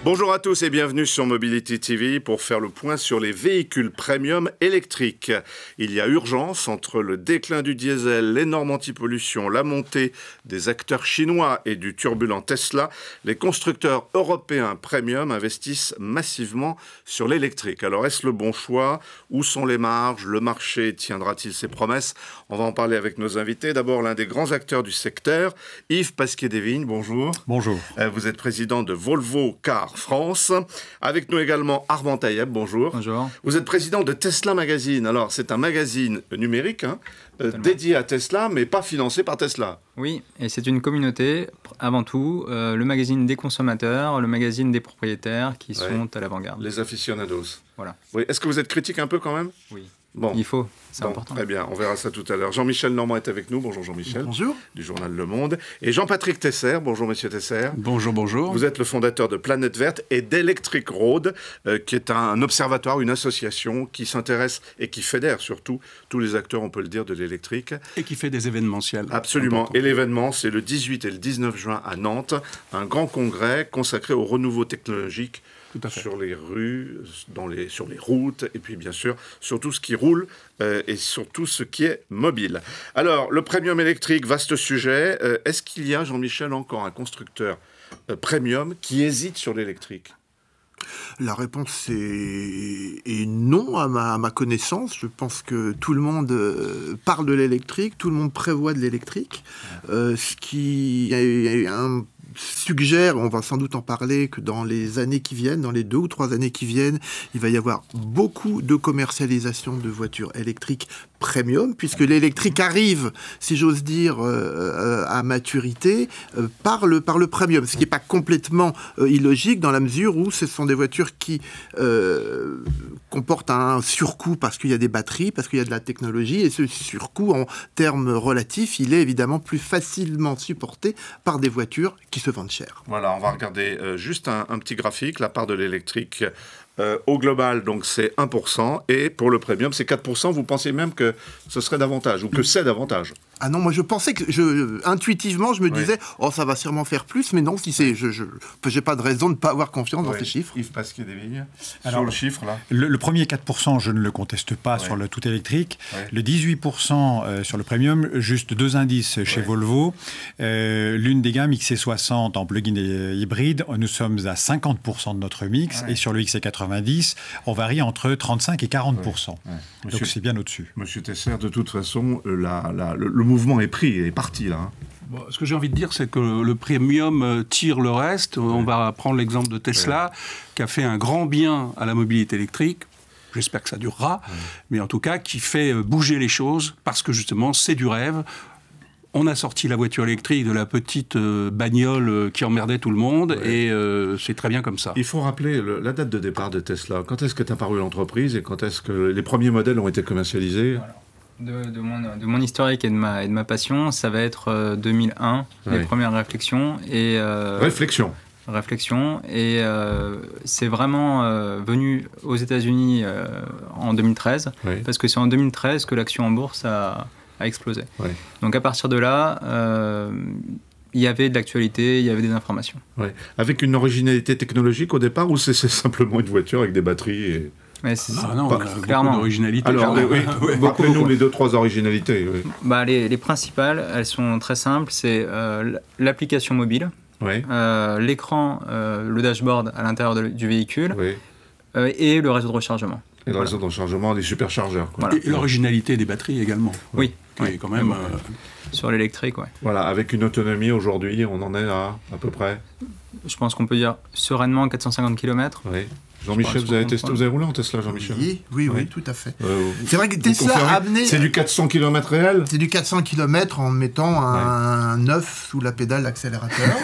Bonjour à tous et bienvenue sur Mobility TV pour faire le point sur les véhicules premium électriques. Il y a urgence entre le déclin du diesel, les normes anti-pollution, la montée des acteurs chinois et du turbulent Tesla. Les constructeurs européens premium investissent massivement sur l'électrique. Alors est-ce le bon choix? Où sont les marges? Le marché tiendra-t-il ses promesses? On va en parler avec nos invités. D'abord l'un des grands acteurs du secteur, Yves Pasquier-Desvignes, bonjour. Bonjour. Vous êtes président de Volvo Cars France. Avec nous également Armand Taïeb, bonjour. Bonjour. Vous êtes président de Tesla Magazine. Alors, c'est un magazine numérique dédié à Tesla, mais pas financé par Tesla. Oui, et c'est une communauté, avant tout, le magazine des consommateurs, le magazine des propriétaires qui sont à l'avant-garde. Les aficionados. Voilà. Oui. Est-ce que vous êtes critique un peu quand même? Oui. Bon. Il faut, c'est important. Très bien, on verra ça tout à l'heure. Jean-Michel Normand est avec nous. Bonjour Jean-Michel. Bonjour. Du journal Le Monde. Et Jean-Patrick Tesser. Bonjour Monsieur Tesser. Bonjour, bonjour. Vous êtes le fondateur de Planète Verte et d'Electric Road, qui est un observatoire, une association qui s'intéresse et qui fédère surtout tous les acteurs, on peut le dire, de l'électrique. Et qui fait des événementiels. Absolument. Et l'événement, c'est le 18 et le 19 juin à Nantes, un grand congrès consacré au renouveau technologique sur les rues, sur les routes, et puis bien sûr sur tout ce qui roule et sur tout ce qui est mobile. Alors, le premium électrique, vaste sujet. Est-ce qu'il y a, Jean-Michel, encore un constructeur premium qui hésite sur l'électrique? La réponse est non à ma connaissance. Je pense que tout le monde parle de l'électrique, tout le monde prévoit de l'électrique. Ce qui suggère, on va sans doute en parler, que dans les années qui viennent, dans les 2 ou 3 années qui viennent, il va y avoir beaucoup de commercialisation de voitures électriques premium, puisque l'électrique arrive, si j'ose dire, à maturité par le premium, ce qui n'est pas complètement illogique dans la mesure où ce sont des voitures qui comportent un surcoût parce qu'il y a des batteries, parce qu'il y a de la technologie, et ce surcoût, en termes relatifs, il est évidemment plus facilement supporté par des voitures qui se vendent cher. Voilà, on va regarder juste un petit graphique, la part de l'électrique. Au global, donc, c'est 1%, et pour le premium, c'est 4%. Vous pensez même que ce serait davantage, ou que c'est davantage? Ah non, moi je pensais que, intuitivement, je me disais, oh ça va sûrement faire plus, mais non, si c'est, j'ai pas de raison de ne pas avoir confiance dans ces chiffres. Yves Pasquier-Desvignes, sur le chiffre là. Le premier 4%, je ne le conteste pas sur le tout électrique. Le 18% sur le premium, juste 2 indices chez Volvo. L'une des gammes XC60 en plug-in et hybride, nous sommes à 50% de notre mix, et sur le XC90, on varie entre 35 et 40%. Donc c'est bien au-dessus. Monsieur Tesser, de toute façon, le mouvement est pris, il est parti là. Bon, ce que j'ai envie de dire, c'est que le premium tire le reste. On va prendre l'exemple de Tesla, qui a fait un grand bien à la mobilité électrique. J'espère que ça durera, mais en tout cas, qui fait bouger les choses, parce que justement, c'est du rêve. On a sorti la voiture électrique de la petite bagnole qui emmerdait tout le monde, et c'est très bien comme ça. Il faut rappeler la date de départ de Tesla. Quand est-ce qu'est apparue l'entreprise et quand est-ce que les premiers modèles ont été commercialisés? De mon historique et de ma passion, ça va être 2001, les premières réflexions. Réflexion, et c'est vraiment venu aux États-Unis en 2013, parce que c'est en 2013 que l'action en bourse a explosé. Donc à partir de là, il y avait de l'actualité, il y avait des informations. Avec une originalité technologique au départ, ou c'est simplement une voiture avec des batteries non, clairement. D'originalité. Alors, rappelez-nous les 2-3 originalités. Les principales, elles sont très simples. C'est l'application mobile, l'écran, le dashboard à l'intérieur du véhicule, et le réseau de rechargement. Et le réseau de rechargement des superchargeurs. Et l'originalité des batteries également. Oui. Qui est quand même... Sur l'électrique, Voilà, avec une autonomie aujourd'hui, on en est à peu près... Je pense qu'on peut dire sereinement 450 km. Jean-Michel, vous avez roulé en Tesla, Jean-Michel? Oui, tout à fait. C'est vrai que Tesla a amené... C'est du 400 km réel? C'est du 400 km en mettant un œuf sous la pédale d'accélérateur.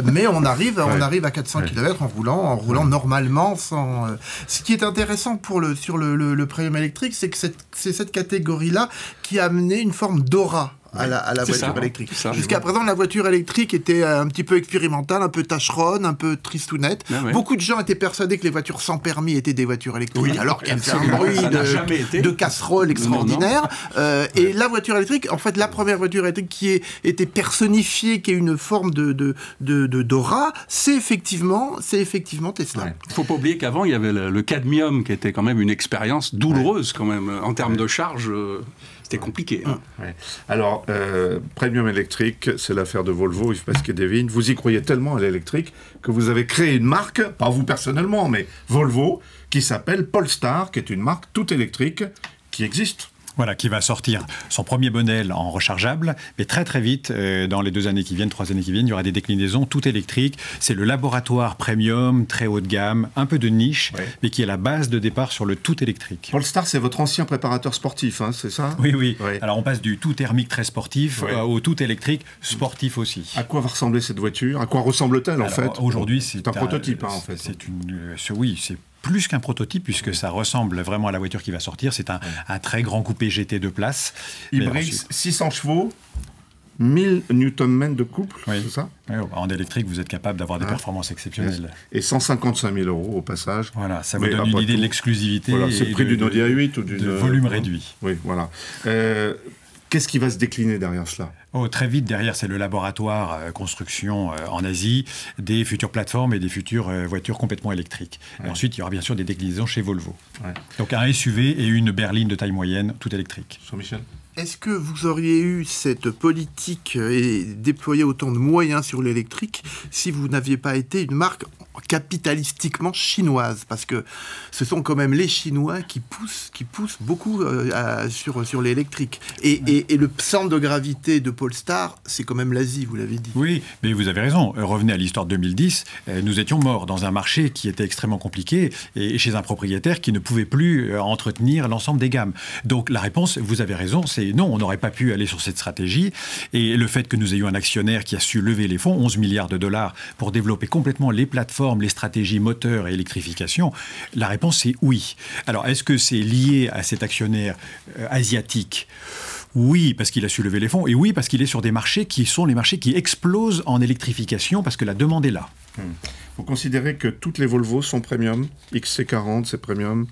Mais on arrive à 400 km en roulant normalement. Ce qui est intéressant sur le premium électrique, c'est que c'est cette catégorie-là qui a amené une forme d'aura à la voiture électrique. Jusqu'à présent, la voiture électrique était un petit peu expérimentale, un peu tâcheronne, un peu tristounette. Beaucoup de gens étaient persuadés que les voitures sans permis étaient des voitures électriques, alors qu'il y avait un bruit de casserole extraordinaire. Et la voiture électrique, en fait, la première voiture électrique qui était personnifiée, qui a une forme d'aura, c'est effectivement Tesla. Il ne faut pas oublier qu'avant, il y avait le cadmium, qui était quand même une expérience douloureuse, quand même, en termes de charge. C'était compliqué. Hein. Alors, Premium électrique, c'est l'affaire de Volvo, Yves Pasquier-Devine. Vous y croyez tellement à l'électrique que vous avez créé une marque, pas vous personnellement, mais Volvo, qui s'appelle Polestar, qui est une marque toute électrique qui existe. Voilà, qui va sortir son premier modèle en rechargeable, mais très très vite, dans les 2 années qui viennent, 3 années qui viennent, il y aura des déclinaisons toutes électriques. C'est le laboratoire premium, très haut de gamme, un peu de niche, mais qui est la base de départ sur le tout électrique. Polestar, c'est votre ancien préparateur sportif, hein, c'est ça? Oui. Alors on passe du tout thermique très sportif au tout électrique sportif aussi. À quoi va ressembler cette voiture? À quoi ressemble-t-elle en fait? Aujourd'hui, c'est un prototype, en fait. C'est plus qu'un prototype, puisque ça ressemble vraiment à la voiture qui va sortir. C'est un très grand coupé GT de place. Hybride, 600 chevaux, 1000 Nm de couple, c'est ça? En électrique, vous êtes capable d'avoir des performances exceptionnelles. Et 155 000 € au passage. Voilà, ça vous donne une idée de l'exclusivité. Voilà, c'est le prix d'une Audi A8 ou de volume réduit. Oui, voilà. Qu'est-ce qui va se décliner derrière cela? Très vite, derrière, c'est le laboratoire construction en Asie, des futures plateformes et des futures voitures complètement électriques. Et ensuite, il y aura bien sûr des déclinaisons chez Volvo. Donc un SUV et une berline de taille moyenne, tout électrique. Jean-Michel? Est-ce que vous auriez eu cette politique et déployé autant de moyens sur l'électrique si vous n'aviez pas été une marque capitalistiquement chinoise? Parce que ce sont quand même les Chinois qui poussent beaucoup sur l'électrique. Et le centre de gravité de Polestar, c'est quand même l'Asie, vous l'avez dit. Oui, mais vous avez raison. Revenez à l'histoire de 2010. Nous étions morts dans un marché qui était extrêmement compliqué et chez un propriétaire qui ne pouvait plus entretenir l'ensemble des gammes. Donc la réponse, vous avez raison, c'est non, on n'aurait pas pu aller sur cette stratégie. Et le fait que nous ayons un actionnaire qui a su lever les fonds, 11 milliards de dollars, pour développer complètement les plateformes, les stratégies moteurs et électrification, la réponse c'est oui. Alors est-ce que c'est lié à cet actionnaire asiatique ? Oui, parce qu'il a su lever les fonds, et oui, parce qu'il est sur des marchés qui sont les marchés qui explosent en électrification, parce que la demande est là. Vous considérez que toutes les Volvo sont premium? XC40, c'est premium?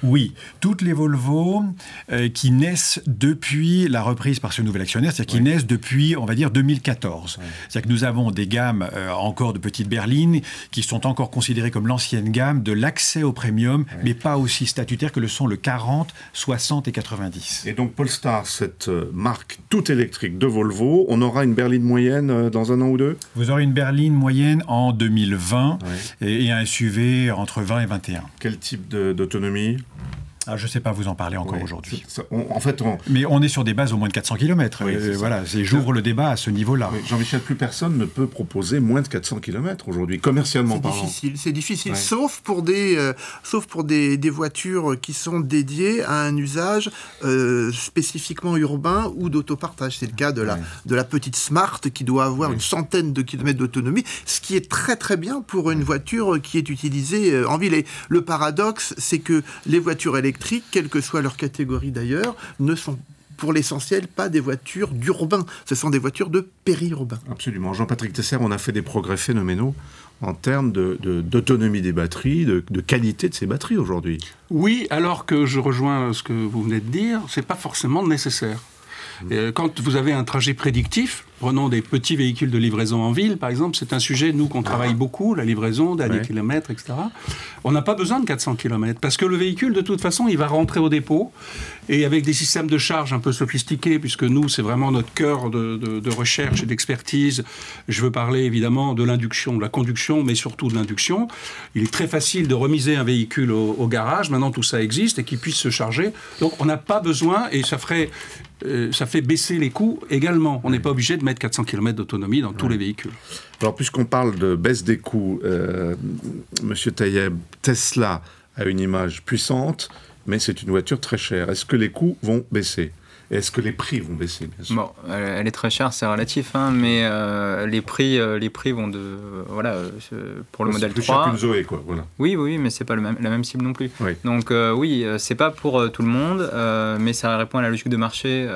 Oui, toutes les Volvo qui naissent depuis la reprise par ce nouvel actionnaire, c'est-à-dire qui naissent depuis, on va dire, 2014. C'est-à-dire que nous avons des gammes encore de petites berlines qui sont encore considérées comme l'ancienne gamme de l'accès au premium, mais pas aussi statutaire que le sont le 40, 60 et 90. Et donc Polestar, cette marque toute électrique de Volvo, on aura une berline moyenne dans un an ou deux? Vous aurez une berline moyenne en 2020 et un SUV entre 20 et 21. Quel type d'autonomie? Je ne sais pas vous en parler encore aujourd'hui. Mais on est sur des bases au moins de 400 km. Voilà, j'ouvre le débat à ce niveau-là. Jean-Michel, plus personne ne peut proposer moins de 400 km aujourd'hui, commercialement parlant. C'est difficile, sauf pour des voitures qui sont dédiées à un usage spécifiquement urbain ou d'autopartage. C'est le cas de la petite Smart qui doit avoir une centaine de kilomètres d'autonomie, ce qui est très très bien pour une voiture qui est utilisée en ville. Et le paradoxe, c'est que les voitures électriques, quelle que soit leur catégorie d'ailleurs, ne sont pour l'essentiel pas des voitures d'urbain, ce sont des voitures de périurbain. Absolument. Jean-Patrick Tesser, on a fait des progrès phénoménaux en termes d'autonomie des batteries, de qualité de ces batteries aujourd'hui. Oui, alors que je rejoins ce que vous venez de dire, c'est pas forcément nécessaire. Quand vous avez un trajet prédictif, prenons des petits véhicules de livraison en ville, par exemple, c'est un sujet, nous, qu'on travaille beaucoup, la livraison, derniers kilomètres, etc. On n'a pas besoin de 400 km, parce que le véhicule, de toute façon, il va rentrer au dépôt, et avec des systèmes de charge un peu sophistiqués, puisque nous, c'est vraiment notre cœur de recherche et d'expertise. Je veux parler, évidemment, de l'induction, de la conduction, mais surtout de l'induction. Il est très facile de remiser un véhicule au garage, maintenant tout ça existe, et qu'il puisse se charger. Donc, on n'a pas besoin, et ça fait baisser les coûts également. On n'est pas obligé de mettre 400 km d'autonomie dans tous les véhicules. Alors, puisqu'on parle de baisse des coûts, Monsieur Taïeb, Tesla a une image puissante, mais c'est une voiture très chère. Est-ce que les coûts vont baisser? Est-ce que les prix vont baisser, bien sûr? Bon, elle est très chère, c'est relatif, hein, mais les prix vont de... Voilà, pour le modèle 3... C'est plus cher qu'une Zoé, quoi. Voilà. Oui, mais c'est pas la même cible non plus. Oui. Donc oui, c'est pas pour tout le monde, mais ça répond à la logique de marché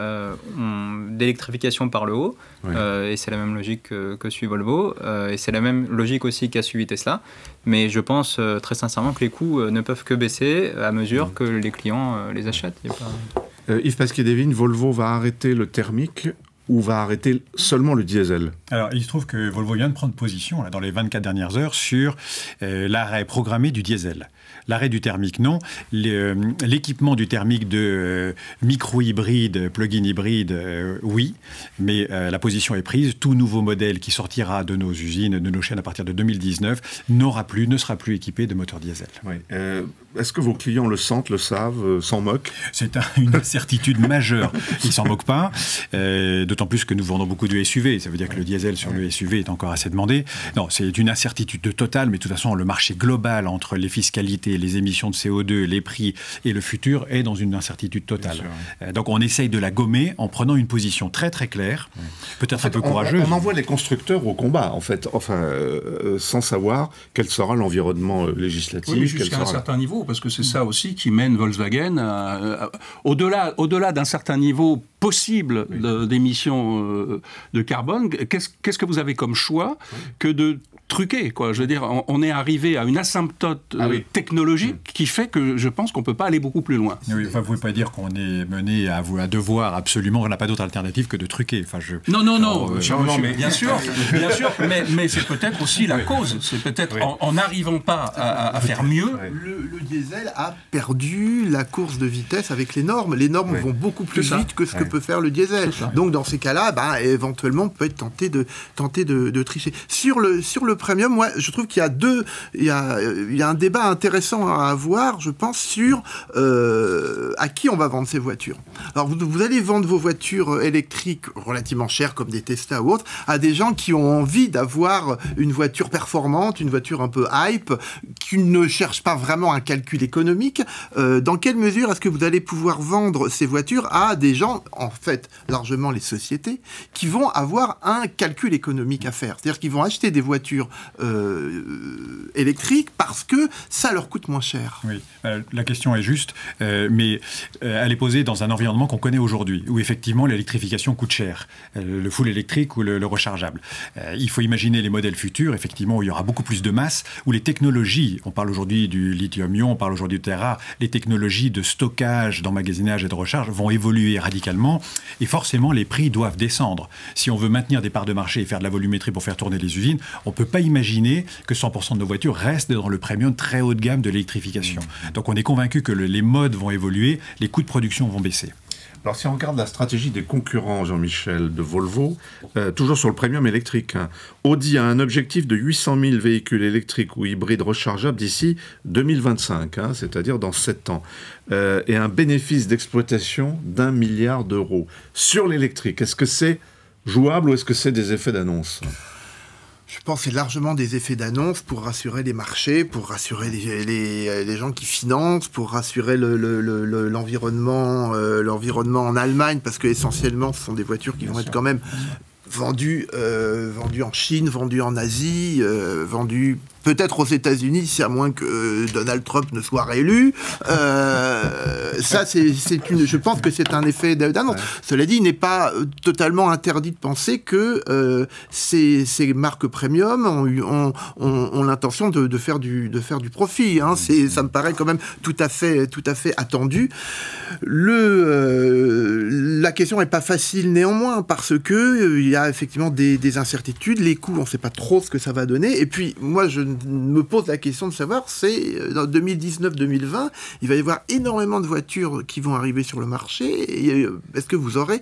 d'électrification par le haut, et c'est la même logique que suit Volvo, et c'est la même logique aussi qu'a suivi Tesla. Mais je pense très sincèrement que les coûts ne peuvent que baisser à mesure que les clients les achètent. Yves Pasquier-Devine, Volvo va arrêter le thermique ou va arrêter seulement le diesel? Alors, il se trouve que Volvo vient de prendre position là, dans les 24 dernières heures sur l'arrêt programmé du diesel. L'arrêt du thermique, non. L'équipement du thermique de micro-hybride, plug-in hybride, oui. Mais la position est prise. Tout nouveau modèle qui sortira de nos usines, de nos chaînes à partir de 2019, ne sera plus équipé de moteur diesel. Oui. Est-ce que vos clients le sentent, le savent, s'en moquent? C'est une incertitude majeure. Ils ne s'en moquent pas. D'autant plus que nous vendons beaucoup de SUV. Ça veut dire que le diesel sur le SUV est encore assez demandé. Non, c'est une incertitude totale. Mais de toute façon, le marché global entre les fiscalités, les émissions de CO2, les prix et le futur est dans une incertitude totale. Donc on essaye de la gommer en prenant une position très très claire, peut-être un peu courageuse. On envoie les constructeurs au combat, en fait, sans savoir quel sera l'environnement législatif. Oui, jusqu'à un certain niveau, parce que c'est ça aussi qui mène Volkswagen au-delà d'un certain niveau possible d'émissions de carbone. Qu'est-ce que vous avez comme choix que de truqué, quoi. Je veux dire, on est arrivé à une asymptote technologique qui fait que je pense qu'on ne peut pas aller beaucoup plus loin. Oui, enfin, vous ne pouvez pas dire qu'on est mené à devoir absolument, on n'a pas d'autre alternative que de truquer. Enfin, Non, mais bien sûr, mais c'est peut-être aussi la cause. C'est peut-être en n'arrivant pas à faire mieux. Le diesel a perdu la course de vitesse avec les normes. Les normes vont beaucoup plus vite que ce que peut faire le diesel. Donc, dans ces cas-là, éventuellement, on peut être tenté de tricher. Sur le premium, moi, je trouve qu'il y a un débat intéressant à avoir, je pense, sur à qui on va vendre ces voitures. Alors, vous allez vendre vos voitures électriques relativement chères, comme des Tesla ou autres, à des gens qui ont envie d'avoir une voiture performante, une voiture un peu hype, qui ne cherchent pas vraiment un calcul économique. Dans quelle mesure est-ce que vous allez pouvoir vendre ces voitures à des gens, en fait, largement les sociétés, qui vont avoir un calcul économique à faire? C'est-à-dire qu'ils vont acheter des voitures électriques parce que ça leur coûte moins cher. Oui, la question est juste, mais elle est posée dans un environnement qu'on connaît aujourd'hui, où effectivement l'électrification coûte cher, le full électrique ou le rechargeable. Il faut imaginer les modèles futurs, effectivement, où il y aura beaucoup plus de masse, où les technologies, on parle aujourd'hui du lithium-ion, on parle aujourd'hui du terra, les technologies de stockage, d'emmagasinage et de recharge vont évoluer radicalement, et forcément les prix doivent descendre. Si on veut maintenir des parts de marché et faire de la volumétrie pour faire tourner les usines, on ne peut pas imaginer que 100% de nos voitures restent dans le premium très haut de gamme de l'électrification. Donc on est convaincu que les modes vont évoluer, les coûts de production vont baisser. Alors si on regarde la stratégie des concurrents, Jean-Michel, de Volvo, toujours sur le premium électrique, Audi a un objectif de 800 000 véhicules électriques ou hybrides rechargeables d'ici 2025, c'est-à-dire dans 7 ans, et un bénéfice d'exploitation d'1 milliard d'euros. Sur l'électrique, est-ce que c'est jouable ou est-ce que c'est des effets d'annonce ? Je pense que c'est largement des effets d'annonce pour rassurer les marchés, pour rassurer les gens qui financent, pour rassurer l'environnement en Allemagne, parce que essentiellement ce sont des voitures qui vont être quand même vendues en Chine, vendues en Asie, vendues peut-être aux États-Unis, si à moins que Donald Trump ne soit réélu. Ça, je pense que c'est un effet d'annonce. Cela dit, il n'est pas totalement interdit de penser que ces marques premium ont l'intention de faire du profit. Ça me paraît quand même tout à fait attendu. La question n'est pas facile néanmoins, parce que il y a effectivement des incertitudes. Les coûts, on ne sait pas trop ce que ça va donner. Et puis, moi, je me pose la question de savoir, c'est dans 2019-2020, il va y avoir énormément de voitures qui vont arriver sur le marché. Est-ce que vous aurez,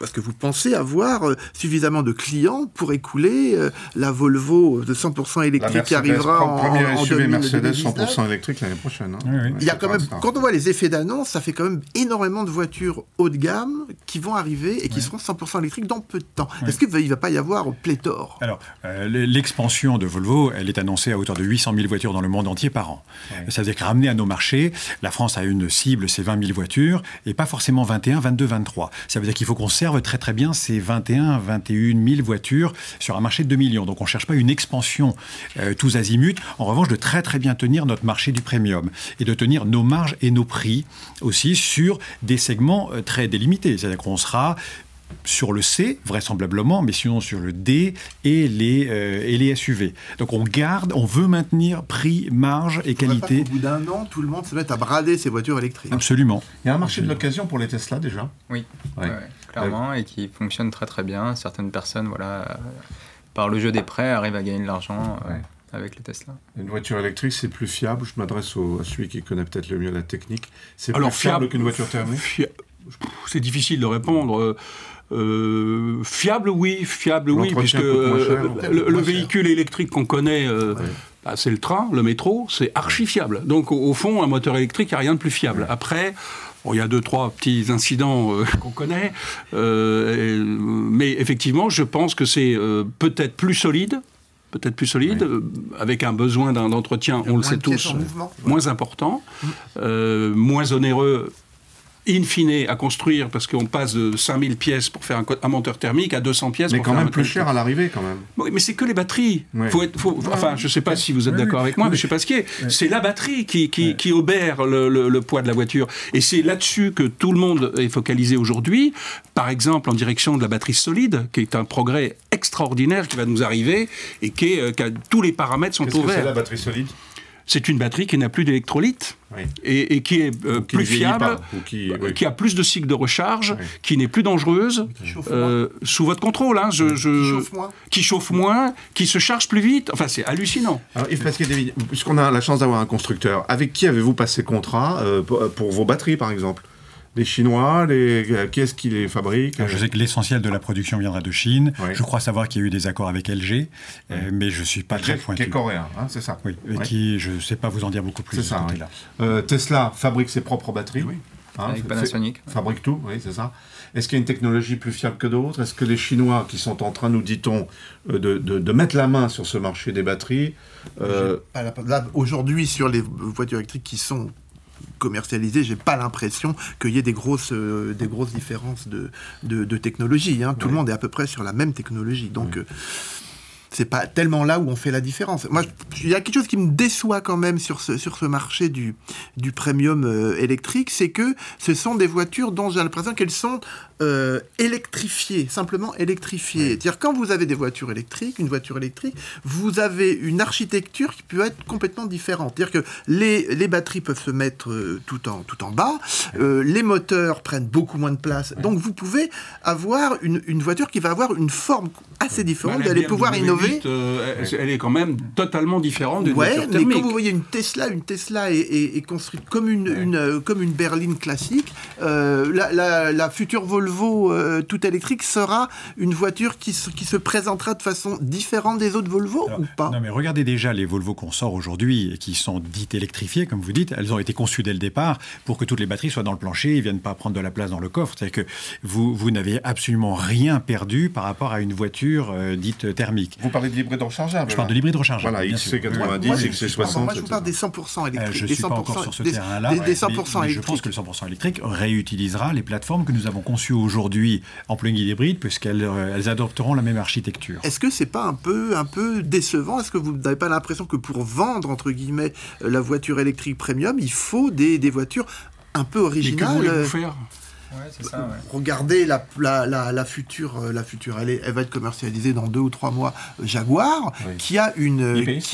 parce que vous pensez avoir suffisamment de clients pour écouler la Volvo de 100% électrique qui arrivera en SUV Mercedes 100% électrique l'année prochaine. Oui. Il y a quand même, quand on voit les effets d'annonce, ça fait quand même énormément de voitures haut de gamme qui vont arriver et qui seront 100% électriques dans peu de temps. Est-ce qu'il ne va pas y avoir pléthore? Alors, l'expansion de Volvo, elle est annoncée à hauteur de 800 000 voitures dans le monde entier par an. Ouais. Ça veut dire que ramener à nos marchés, la France a une cible, c'est 20 000 voitures, et pas forcément 21, 22, 23. Ça veut dire qu'il faut qu'on serve très très bien ces 21, 21 000 voitures sur un marché de 2 millions. Donc on ne cherche pas une expansion tous azimuts. En revanche, de très très bien tenir notre marché du premium et de tenir nos marges et nos prix aussi sur des segments très délimités. C'est-à-dire qu'on sera sur le C, vraisemblablement, mais sinon sur le D et les SUV. Donc on veut maintenir prix, marge et qualité. Pas au bout d'un an, tout le monde se met à brader ses voitures électriques. Absolument. Il y a un marché de l'occasion pour les Tesla déjà ? Oui, clairement, et qui fonctionne très très bien. Certaines personnes, par le jeu des prêts, arrivent à gagner de l'argent. Avec les Tesla. Une voiture électrique, c'est plus fiable. Je m'adresse à celui qui connaît peut-être le mieux la technique. C'est plus fiable qu'une voiture thermique ? C'est difficile de répondre. Fiable, oui, puisque le véhicule électrique qu'on connaît, c'est le train, le métro, c'est archi fiable. Donc au fond, un moteur électrique, il n'y a rien de plus fiable. Après, il y a 2-3 petits incidents qu'on connaît, mais effectivement, je pense que c'est peut-être plus solide, avec un besoin d'entretien, on le sait tous, moins important, moins onéreux, in fine, à construire, parce qu'on passe de 5000 pièces pour faire un moteur thermique à 200 pièces mais pour faire un moteur plus cher à l'arrivée, quand même. Oui, mais c'est que les batteries. Enfin, je ne sais pas si vous êtes d'accord avec moi, mais je ne sais pas ce qui est. C'est la batterie qui obère le poids de la voiture. Et c'est là-dessus que tout le monde est focalisé aujourd'hui, par exemple en direction de la batterie solide, qui est un progrès extraordinaire qui va nous arriver et tous les paramètres sont ouverts. Qu'est-ce que c'est la batterie solide ? C'est une batterie qui n'a plus d'électrolyte et qui est plus fiable, qui a plus de cycles de recharge, qui n'est plus dangereuse, sous votre contrôle. Qui chauffe moins, qui se charge plus vite. Enfin, c'est hallucinant. Alors, Yves Pasquier-David, puisqu'on a la chance d'avoir un constructeur, avec qui avez-vous passé contrat pour vos batteries, par exemple ? Les Chinois, qui est-ce qui les fabrique ? Je sais que l'essentiel de la production viendra de Chine. Je crois savoir qu'il y a eu des accords avec LG, mais je ne suis pas très pointu. Qui est coréen, c'est ça ? Oui, qui, je ne sais pas vous en dire beaucoup plus de ce côté-là. Tesla fabrique ses propres batteries. Avec Panasonic. Fabrique tout, oui, c'est ça. Est-ce qu'il y a une technologie plus fiable que d'autres ? Est-ce que les Chinois, qui sont en train, nous dit-on, de mettre la main sur ce marché des batteries... Là, aujourd'hui, sur les voitures électriques qui sont commercialisées, j'ai pas l'impression qu'il y ait des grosses différences de technologie. Tout le monde est à peu près sur la même technologie. Donc, c'est pas tellement là où on fait la différence. Moi, il y a quelque chose qui me déçoit quand même sur ce marché du premium électrique, c'est que ce sont des voitures dont j'ai l'impression qu'elles sont électrifiées, simplement électrifiées. C'est-à-dire, quand vous avez des voitures électriques, une voiture électrique, vous avez une architecture qui peut être complètement différente. C'est-à-dire que les batteries peuvent se mettre tout en bas, les moteurs prennent beaucoup moins de place. Donc, vous pouvez avoir une voiture qui va avoir une forme assez différente, vous allez pouvoir innover. Elle est quand même totalement différente d'une voiture thermique. Mais quand vous voyez une Tesla est construite comme une berline classique. La future Volvo toute électrique sera une voiture qui se présentera de façon différente des autres Volvo ou pas ? Non, mais regardez déjà les Volvo qu'on sort aujourd'hui et qui sont dites électrifiées, comme vous dites. Elles ont été conçues dès le départ pour que toutes les batteries soient dans le plancher et ne viennent pas prendre de la place dans le coffre. C'est-à-dire que vous n'avez absolument rien perdu par rapport à une voiture dite thermique. Vous parlez de l'hybride rechargeable. Je parle de l'hybride rechargeable. Voilà, XC90, XC60. Moi, je vous parle des 100% électriques. Je ne suis pas encore sur ce terrain-là. Des 100% électriques. Je pense que le 100% électrique réutilisera les plateformes que nous avons conçues aujourd'hui en plug-in hybride, puisqu'elles adopteront la même architecture. Est-ce que c'est pas un peu décevant ? Est-ce que vous n'avez pas l'impression que pour vendre, entre guillemets, la voiture électrique premium, il faut des voitures un peu originales ? Mais que voulez-vous faire ? C'est ça, Regardez la future, elle va être commercialisée dans 2 ou 3 mois. Jaguar, qui a I-Pace,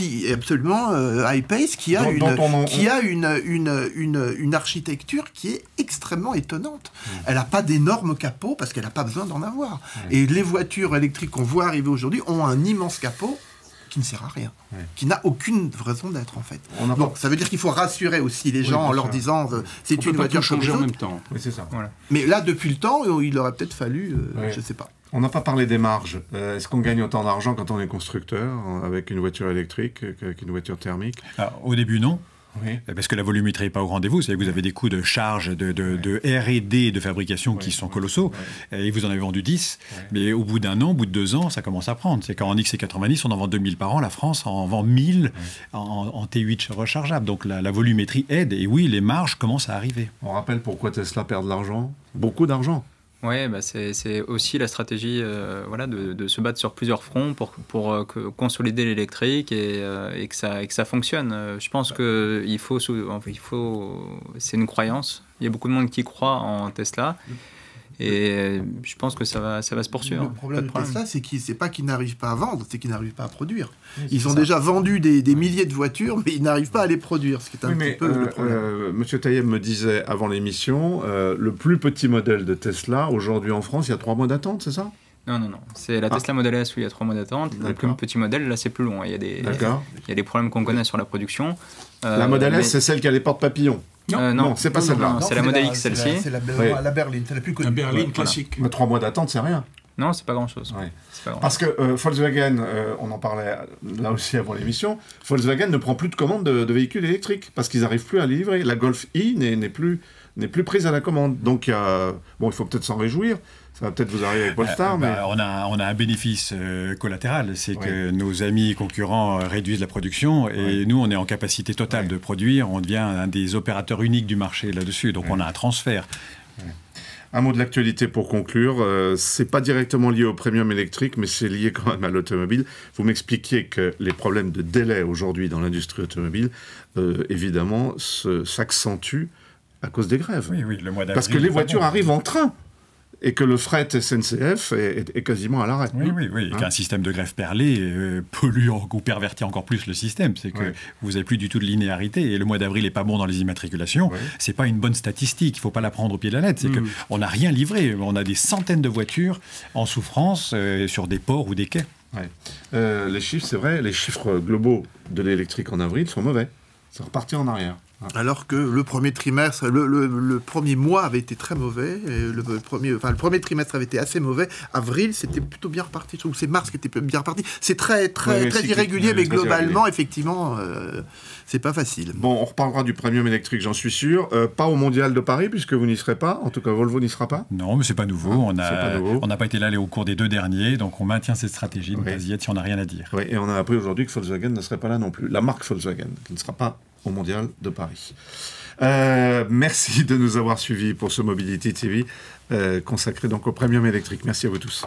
qui a une architecture qui est extrêmement étonnante. Elle n'a pas d'énormes capots parce qu'elle n'a pas besoin d'en avoir. Et les voitures électriques qu'on voit arriver aujourd'hui ont un immense capot qui ne sert à rien, qui n'a aucune raison d'être, en fait. Donc, ça veut dire qu'il faut rassurer aussi les gens en leur disant c'est une voiture comme les autres. En même temps. Oui, c'est ça. Voilà. Mais là, depuis le temps, il aurait peut-être fallu, je ne sais pas. On n'a pas parlé des marges. Est-ce qu'on gagne autant d'argent quand on est constructeur avec une voiture électrique qu'avec une voiture thermique ? Alors, au début, non. Oui. Parce que la volumétrie n'est pas au rendez-vous. C'est-à-dire que vous avez des coûts de charge, de R&D de fabrication qui sont colossaux. Et vous en avez vendu 10. Mais au bout d'un an, au bout de 2 ans, ça commence à prendre. C'est qu'en XC90, on en vend 2000 par an. La France en vend 1000 en T8 rechargeable. Donc la volumétrie aide. Et oui, les marges commencent à arriver. On rappelle pourquoi Tesla perd de l'argent. Beaucoup d'argent. Oui, bah c'est aussi la stratégie voilà, de se battre sur plusieurs fronts pour consolider l'électrique et que ça fonctionne. Je pense que c'est une croyance. Il y a beaucoup de monde qui croit en Tesla. Et je pense que ça va se poursuivre. Le problème de Tesla, c'est pas qu'ils n'arrivent pas à vendre, c'est qu'ils n'arrivent pas à produire. Ils ont déjà vendu des milliers de voitures, mais ils n'arrivent pas à les produire, ce qui est un petit peu le problème. Monsieur Taïeb me disait avant l'émission, le plus petit modèle de Tesla, aujourd'hui en France, il y a 3 mois d'attente, c'est ça ? Non. C'est la Tesla Model S où il y a 3 mois d'attente. Le plus petit modèle, là, c'est plus long. Il y a des problèmes qu'on connaît sur la production. La Model S, c'est celle qui a les portes papillons. Non, c'est pas celle-là. C'est la Model X, celle-ci. C'est la berline, c'est la plus connue. La berline classique. Mais 3 mois d'attente, c'est rien. Non, c'est pas grand-chose. Parce que Volkswagen, on en parlait là aussi avant l'émission, Volkswagen ne prend plus de commandes de véhicules électriques parce qu'ils n'arrivent plus à livrer. La Golf I n'est plus prise à la commande. Donc, il faut peut-être s'en réjouir. Ça va peut-être vous arriver avec Polestar, mais... On a un bénéfice collatéral, c'est que nos amis concurrents réduisent la production et nous, on est en capacité totale de produire. On devient un des opérateurs uniques du marché là-dessus. Donc, on a un transfert. Un mot de l'actualité pour conclure. C'est pas directement lié au premium électrique, mais c'est lié quand même à l'automobile. Vous m'expliquiez que les problèmes de délai aujourd'hui dans l'industrie automobile, évidemment, s'accentuent à cause des grèves. Oui, le mois d'avril. Parce que les voitures arrivent en train. Et que le fret SNCF est quasiment à l'arrêt. Oui. Et qu'un système de grève perlée pollue ou pervertit encore plus le système. C'est que vous n'avez plus du tout de linéarité. Et le mois d'avril n'est pas bon dans les immatriculations. C'est pas une bonne statistique. Il ne faut pas la prendre au pied de la lettre. C'est qu'on n'a rien livré. On a des centaines de voitures en souffrance sur des ports ou des quais. Les chiffres, c'est vrai, les chiffres globaux de l'électrique en avril sont mauvais. C'est reparti en arrière. Alors que le premier trimestre, le premier mois avait été très mauvais, et le premier trimestre avait été assez mauvais. Avril, c'était plutôt bien reparti. Je trouve que c'est mars qui était bien reparti. C'est très irrégulier, mais globalement, effectivement, c'est pas facile. Bon, on reparlera du premium électrique, j'en suis sûr. Pas au Mondial de Paris, puisque vous n'y serez pas. En tout cas, Volvo n'y sera pas. Non, mais c'est pas nouveau. On n'a pas été là au cours des 2 derniers, donc on maintient cette stratégie. Donc vas-y, si on n'a rien à dire. Et on a appris aujourd'hui que Volkswagen ne serait pas là non plus. La marque Volkswagen, qui ne sera pas au Mondial de Paris. Merci de nous avoir suivis pour ce Mobility TV consacré donc au premium électrique. Merci à vous tous.